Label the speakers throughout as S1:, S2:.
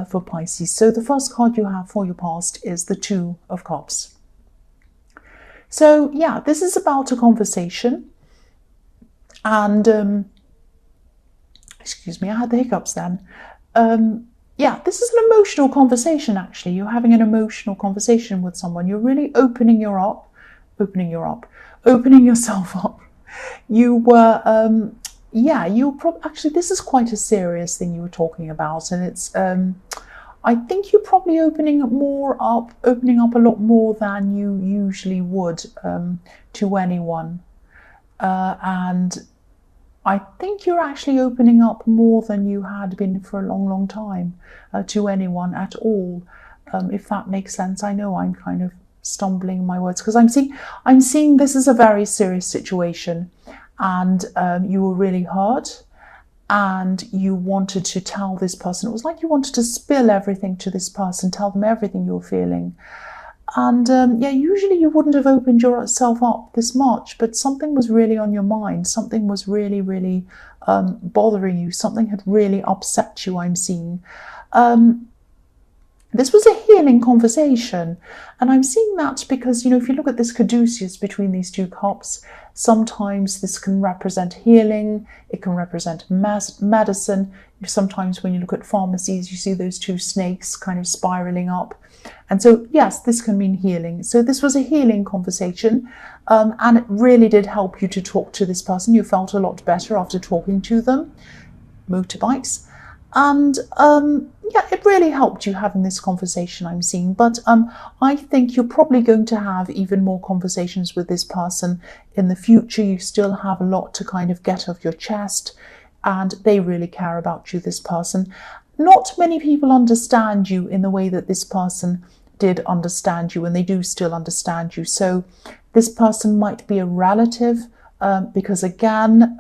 S1: for Pisces. So the first card you have for your past is the Two of Cups. So yeah, this is about a conversation. And excuse me, I had the hiccups then. Yeah, this is an emotional conversation, actually. You're having an emotional conversation with someone. You're really opening yourself up. You were, yeah, actually, this is quite a serious thing you were talking about. And it's, I think you're probably opening up a lot more than you usually would to anyone. And I think you're actually opening up more than you had been for a long, long time to anyone at all, if that makes sense. I know I'm kind of stumbling my words because I'm seeing this as a very serious situation, and you were really hurt, and you wanted to tell this person. It was like you wanted to spill everything to this person, tell them everything you were feeling. And yeah, usually you wouldn't have opened yourself up this much, but something was really on your mind. Something was really, really bothering you. Something had really upset you, I'm seeing. This was a healing conversation. And I'm seeing that because, you know, if you look at this caduceus between these two cups, sometimes this can represent healing. It can represent medicine. Sometimes when you look at pharmacies, you see those two snakes kind of spiraling up. And so, yes, this can mean healing. So this was a healing conversation, and it really did help you to talk to this person. You felt a lot better after talking to them. Motorbikes. And yeah, it really helped you having this conversation, I'm seeing. But I think you're probably going to have even more conversations with this person in the future. You still have a lot to kind of get off your chest, and they really care about you, this person. Not many people understand you in the way that this person did understand you, and they do still understand you. So this person might be a relative, because again,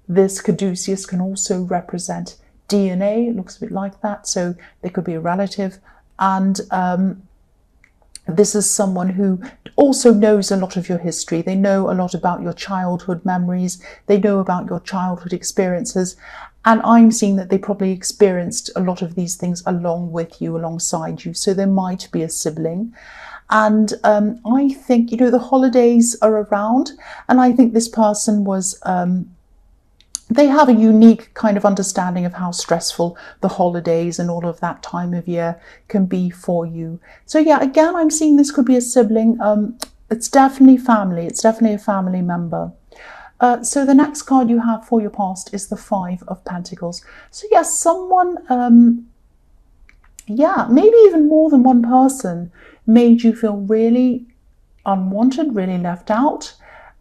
S1: this caduceus can also represent DNA. It looks a bit like that. So they could be a relative. And this is someone who also knows a lot of your history. They know a lot about your childhood memories. They know about your childhood experiences. And I'm seeing that they probably experienced a lot of these things along with you, alongside you. So there might be a sibling. And I think, you know, the holidays are around. And I think this person was... they have a unique kind of understanding of how stressful the holidays and all of that time of year can be for you. So yeah, again, I'm seeing this could be a sibling. It's definitely family. It's definitely a family member. So the next card you have for your past is the Five of Pentacles. So yes, someone, yeah, maybe even more than one person made you feel really unwanted, really left out.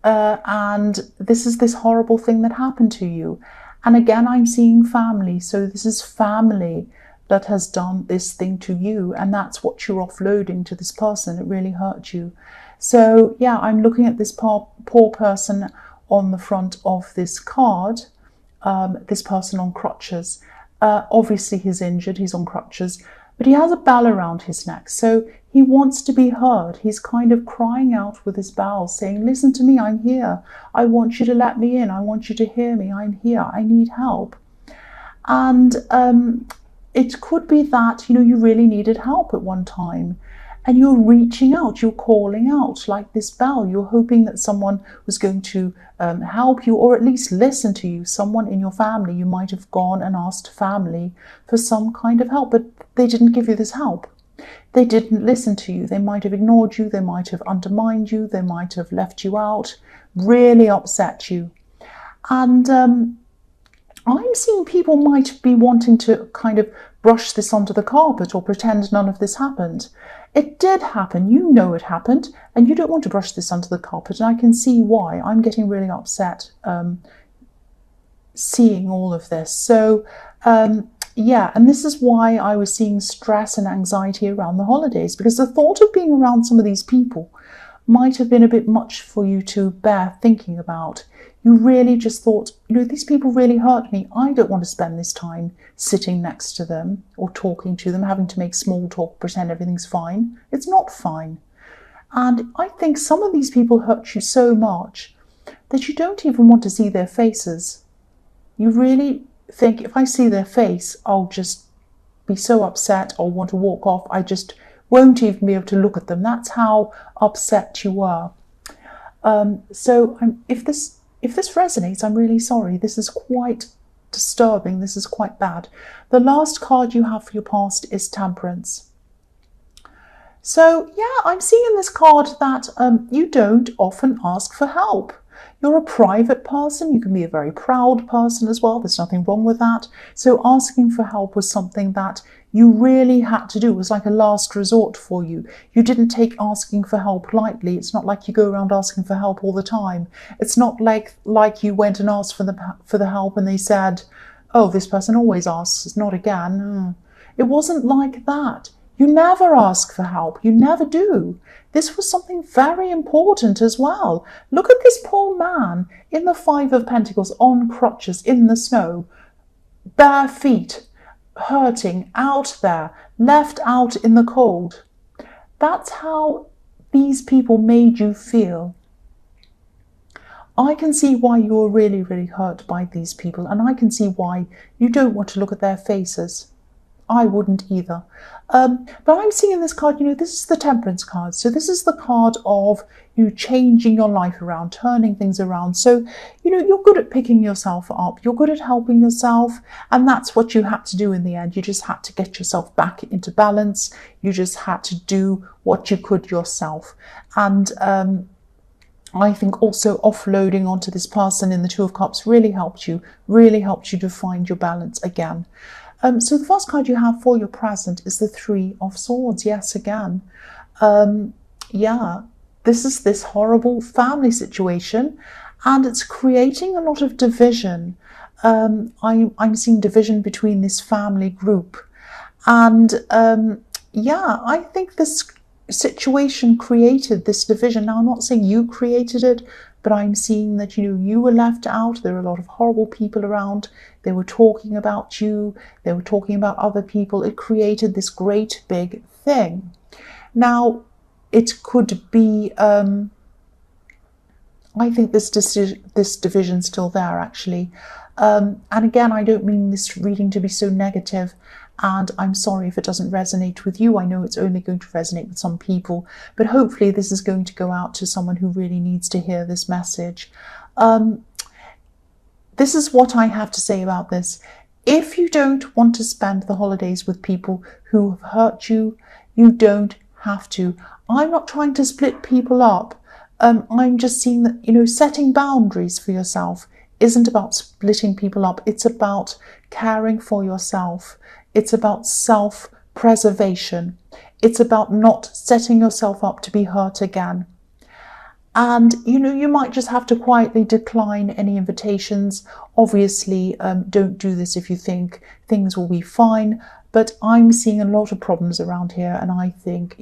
S1: And this is this horrible thing that happened to you. And again, I'm seeing family. So this is family that has done this thing to you. And that's what you're offloading to this person. It really hurt you. So yeah, I'm looking at this poor person on the front of this card. This person on crutches. Obviously he's injured. He's on crutches. But he has a bell around his neck. So he wants to be heard. He's kind of crying out with his bell, saying, listen to me, I'm here. I want you to let me in. I want you to hear me. I'm here. I need help. And it could be that, you know, you really needed help at one time. And you're reaching out, you're calling out like this bell. You're hoping that someone was going to help you, or at least listen to you. Someone in your family, you might have gone and asked family for some kind of help, but they didn't give you this help. They didn't listen to you. They might have ignored you. They might have undermined you. They might have left you out, really upset you. And I'm seeing people might be wanting to kind of brush this under the carpet or pretend none of this happened. It did happen. You know it happened, and you don't want to brush this under the carpet. And I can see why. I'm getting really upset seeing all of this. So yeah, and this is why I was seeing stress and anxiety around the holidays, because the thought of being around some of these people might have been a bit much for you to bear thinking about. You really just thought, you know, these people really hurt me. I don't want to spend this time sitting next to them or talking to them, having to make small talk, pretend everything's fine. It's not fine. And I think some of these people hurt you so much that you don't even want to see their faces. You really think, if I see their face, I'll just be so upset or want to walk off. I just won't even be able to look at them. That's how upset you were. If this resonates, I'm really sorry. This is quite disturbing. This is quite bad. The last card you have for your past is Temperance. So yeah, I'm seeing in this card that you don't often ask for help. You're a private person. You can be a very proud person as well. There's nothing wrong with that. So asking for help was something that you really had to do. It was like a last resort for you. You didn't take asking for help lightly. It's not like you go around asking for help all the time. It's not like you went and asked for the help and they said, oh, this person always asks, not again. It wasn't like that. You never ask for help. You never do. This was something very important as well. Look at this poor man in the Five of Pentacles on crutches in the snow, bare feet, hurting, out there, left out in the cold. That's how these people made you feel. I can see why you're really, really hurt by these people, and I can see why you don't want to look at their faces. I wouldn't either. But I'm seeing in this card, this is the Temperance card. So this is the card of you changing your life around, turning things around. So, you're good at picking yourself up. You're good at helping yourself. And that's what you had to do in the end. You just had to get yourself back into balance. You just had to do what you could yourself. And I think also offloading onto this person in the Two of Cups really helped you to find your balance again. So the first card you have for your present is the Three of Swords. Yes, again. This is this horrible family situation, and it's creating a lot of division. I'm seeing division between this family group. And I think this situation created this division. Now, I'm not saying you created it, but I'm seeing that, you were left out. There are a lot of horrible people around. They were talking about you. They were talking about other people. It created this great big thing. Now, it could be, I think this division's still there, actually. And again, I don't mean this reading to be so negative. And I'm sorry if it doesn't resonate with you. I know it's only going to resonate with some people, but hopefully this is going to go out to someone who really needs to hear this message. This is what I have to say about this. If you don't want to spend the holidays with people who have hurt you, you don't have to. I'm not trying to split people up. I'm just seeing that, setting boundaries for yourself isn't about splitting people up. It's about caring for yourself. It's about self-preservation. It's about not setting yourself up to be hurt again. And, you might just have to quietly decline any invitations. Obviously, don't do this if you think things will be fine. But I'm seeing a lot of problems around here. And I think,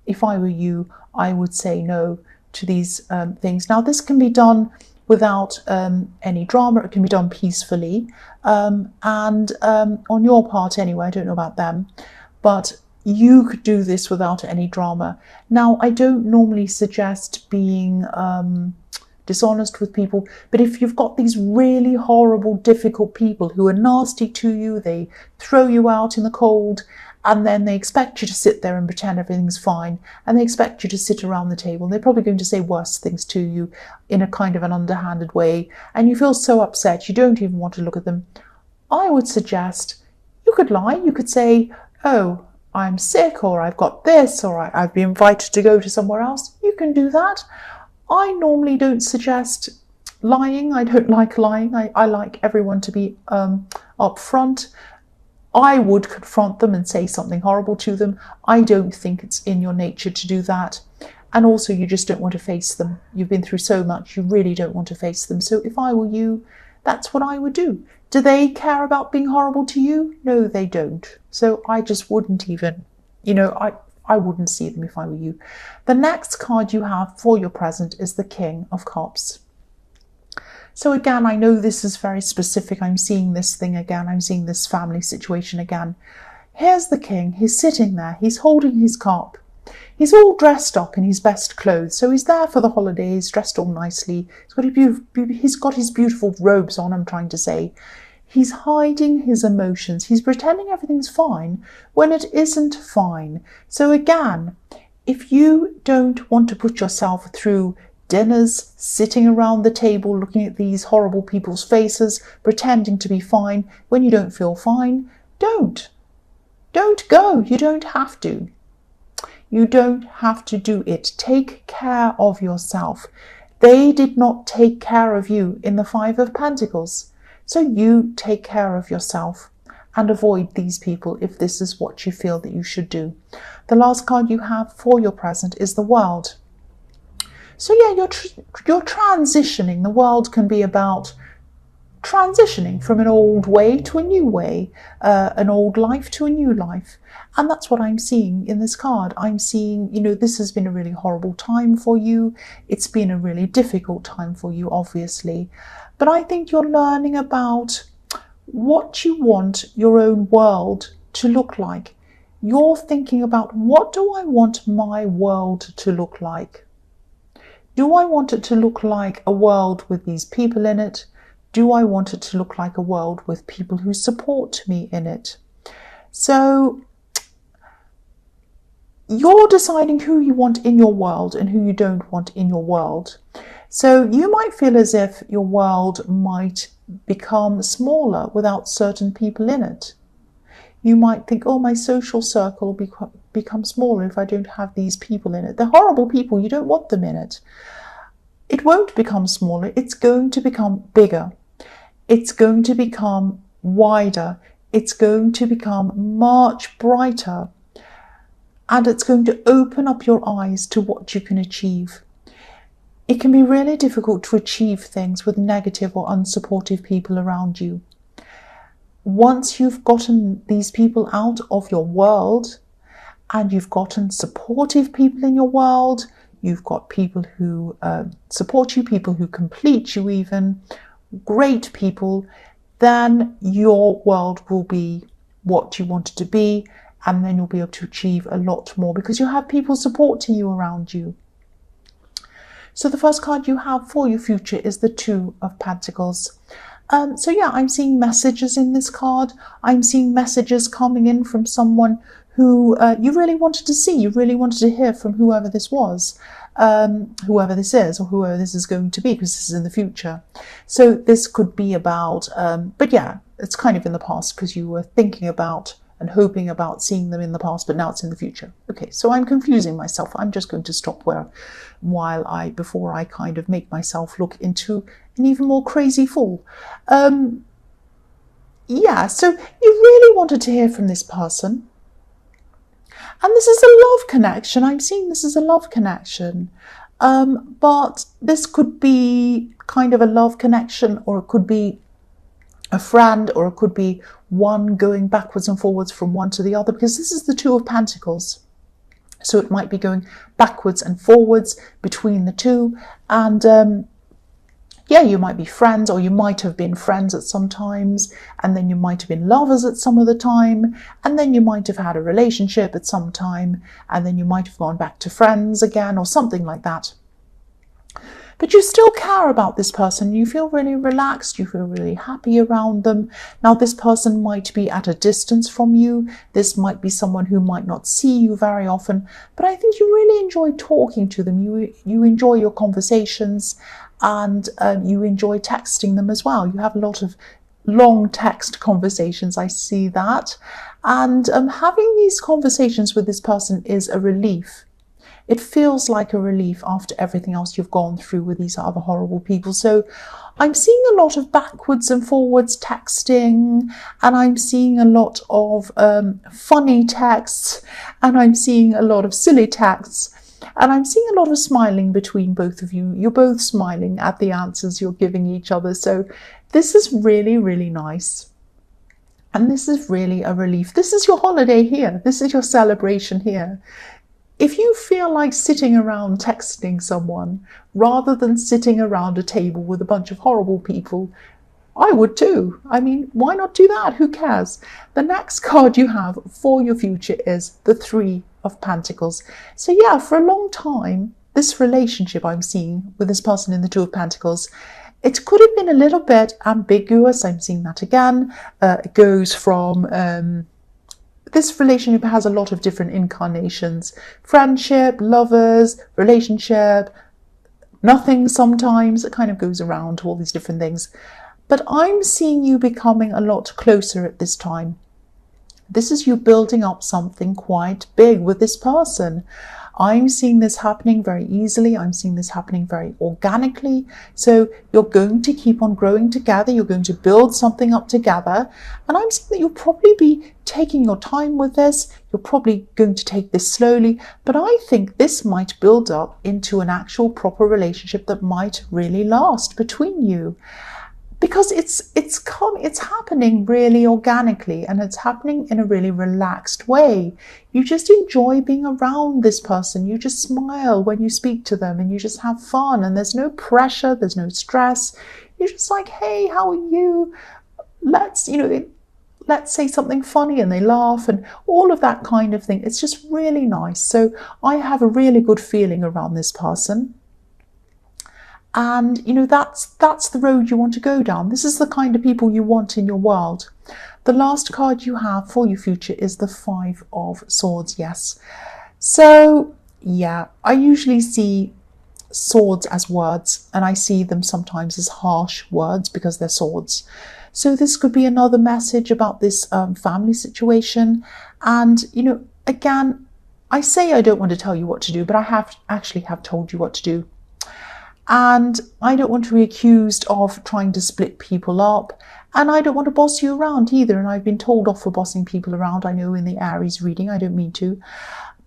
S1: if I were you, I would say no to these things. Now, this can be done without any drama. It can be done peacefully. And on your part anyway, I don't know about them, but you could do this without any drama. Now, I don't normally suggest being dishonest with people, but if you've got these really horrible, difficult people who are nasty to you, they throw you out in the cold, and then they expect you to sit there and pretend everything's fine, and they expect you to sit around the table, and they're probably going to say worse things to you in a kind of an underhanded way, and you feel so upset you don't even want to look at them. I would suggest you could lie. You could say, oh, I'm sick, or I've got this, or I've been invited to go to somewhere else. You can do that. I normally don't suggest lying. I don't like lying. I like everyone to be upfront. I would confront them and say something horrible to them. I don't think it's in your nature to do that. And also, you just don't want to face them. You've been through so much, you really don't want to face them. So if I were you, that's what I would do. Do they care about being horrible to you? No, they don't. So I just wouldn't even, I wouldn't see them if I were you. The next card you have for your present is the King of Cups. So again, I know this is very specific. I'm seeing this thing again. I'm seeing this family situation again. Here's the king. He's sitting there. He's holding his cup. He's all dressed up in his best clothes. So he's there for the holidays, dressed all nicely. He's got his beautiful robes on, I'm trying to say. He's hiding his emotions. He's pretending everything's fine when it isn't fine. So again, if you don't want to put yourself through dinners, sitting around the table looking at these horrible people's faces, pretending to be fine when you don't feel fine, don't. Don't go. You don't have to. You don't have to do it. Take care of yourself. They did not take care of you in the Five of Pentacles. So you take care of yourself and avoid these people if this is what you feel that you should do. The last card you have for your present is the World. So yeah, you're transitioning. The World can be about transitioning from an old way to a new way, an old life to a new life. And that's what I'm seeing in this card. I'm seeing, this has been a really horrible time for you. It's been a really difficult time for you, obviously. But I think you're learning about what you want your own world to look like. You're thinking about, what do I want my world to look like? Do I want it to look like a world with these people in it? Do I want it to look like a world with people who support me in it? So you're deciding who you want in your world and who you don't want in your world. So you might feel as if your world might become smaller without certain people in it. You might think, oh, my social circle will become smaller if I don't have these people in it. They're horrible people. You don't want them in it. It won't become smaller. It's going to become bigger. It's going to become wider. It's going to become much brighter. And it's going to open up your eyes to what you can achieve. It can be really difficult to achieve things with negative or unsupportive people around you. Once you've gotten these people out of your world and you've gotten supportive people in your world, you've got people who support you, people who complete you even, great people, then your world will be what you want it to be, and then you'll be able to achieve a lot more because you have people supporting you around you. So the first card you have for your future is the Two of Pentacles. So yeah, I'm seeing messages in this card. I'm seeing messages coming in from someone who you really wanted to see. You really wanted to hear from whoever this was, whoever this is, or whoever this is going to be, because this is in the future. So this could be about, but yeah, it's kind of in the past because you were thinking about and hoping about seeing them in the past, but now it's in the future. Okay, so I'm confusing myself. I'm just going to stop before I kind of make myself look into an even more crazy fool. Yeah, so you really wanted to hear from this person. And this is a love connection. I'm seeing this as a love connection. But this could be kind of a love connection, or it could be a friend, or it could be one going backwards and forwards from one to the other, because this is the Two of Pentacles. So it might be going backwards and forwards between the two. And yeah, you might be friends, or you might have been friends at some times, and then you might have been lovers at some other time, and then you might have had a relationship at some time, and then you might have gone back to friends again, or something like that. But you still care about this person. You feel really relaxed. You feel really happy around them. Now, this person might be at a distance from you. This might be someone who might not see you very often. But I think you really enjoy talking to them. You enjoy your conversations, and you enjoy texting them as well. You have a lot of long text conversations. I see that. And having these conversations with this person is a relief. It feels like a relief after everything else you've gone through with these other horrible people. So I'm seeing a lot of backwards and forwards texting, and I'm seeing a lot of funny texts, and I'm seeing a lot of silly texts, and I'm seeing a lot of smiling between both of you. You're both smiling at the answers you're giving each other. So this is really, really nice. And this is really a relief. This is your holiday here. This is your celebration here. If you feel like sitting around texting someone rather than sitting around a table with a bunch of horrible people, I would too. I mean, why not do that? Who cares? The next card you have for your future is the Three of Pentacles. So yeah, for a long time, this relationship I'm seeing with this person in the Two of Pentacles, It could have been a little bit ambiguous. I'm seeing that again. It goes from this relationship has a lot of different incarnations. Friendship, lovers, relationship, nothing sometimes. It kind of goes around to all these different things. But I'm seeing you becoming a lot closer at this time. This is you building up something quite big with this person. I'm seeing this happening very easily. I'm seeing this happening very organically. So you're going to keep on growing together. You're going to build something up together. And I'm seeing that you'll probably be taking your time with this. You're probably going to take this slowly. But I think this might build up into an actual proper relationship that might really last between you. Because it's happening really organically, and it's happening in a really relaxed way. You just enjoy being around this person. You just smile when you speak to them, and you just have fun, and there's no pressure, there's no stress. You're just like, hey, how are you? Let's say something funny, and they laugh, and all of that kind of thing. It's just really nice. So I have a really good feeling around this person. And, that's the road you want to go down. This is the kind of people you want in your world. The last card you have for your future is the 5 of Swords, yes. So, yeah, I usually see swords as words, and I see them sometimes as harsh words because they're swords. So this could be another message about this family situation. And, again, I say I don't want to tell you what to do, but I have told you what to do. And I don't want to be accused of trying to split people up. And I don't want to boss you around either. And I've been told off for bossing people around. I know in the Aries reading, I don't mean to.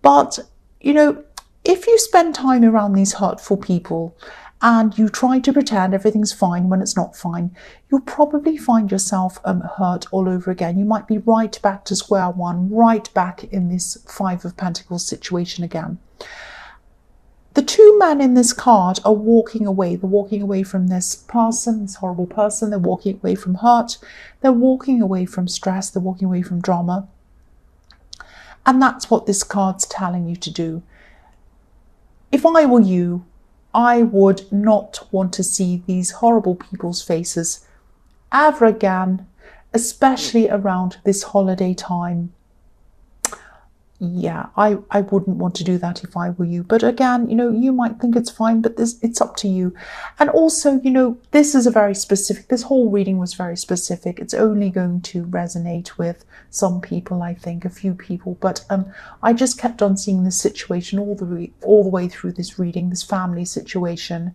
S1: But, if you spend time around these hurtful people and you try to pretend everything's fine when it's not fine, you'll probably find yourself hurt all over again. You might be right back to square one, right back in this 5 of Pentacles situation again. The 2 men in this card are walking away. They're walking away from this person, this horrible person. They're walking away from hurt. They're walking away from stress. They're walking away from drama. And that's what this card's telling you to do. If I were you, I would not want to see these horrible people's faces ever again, especially around this holiday time. Yeah, I wouldn't want to do that if I were you. But again, you might think it's fine, but it's up to you. And also, this is this whole reading was very specific. It's only going to resonate with some people, I think, a few people. But I just kept on seeing this situation all the way through this reading, this family situation.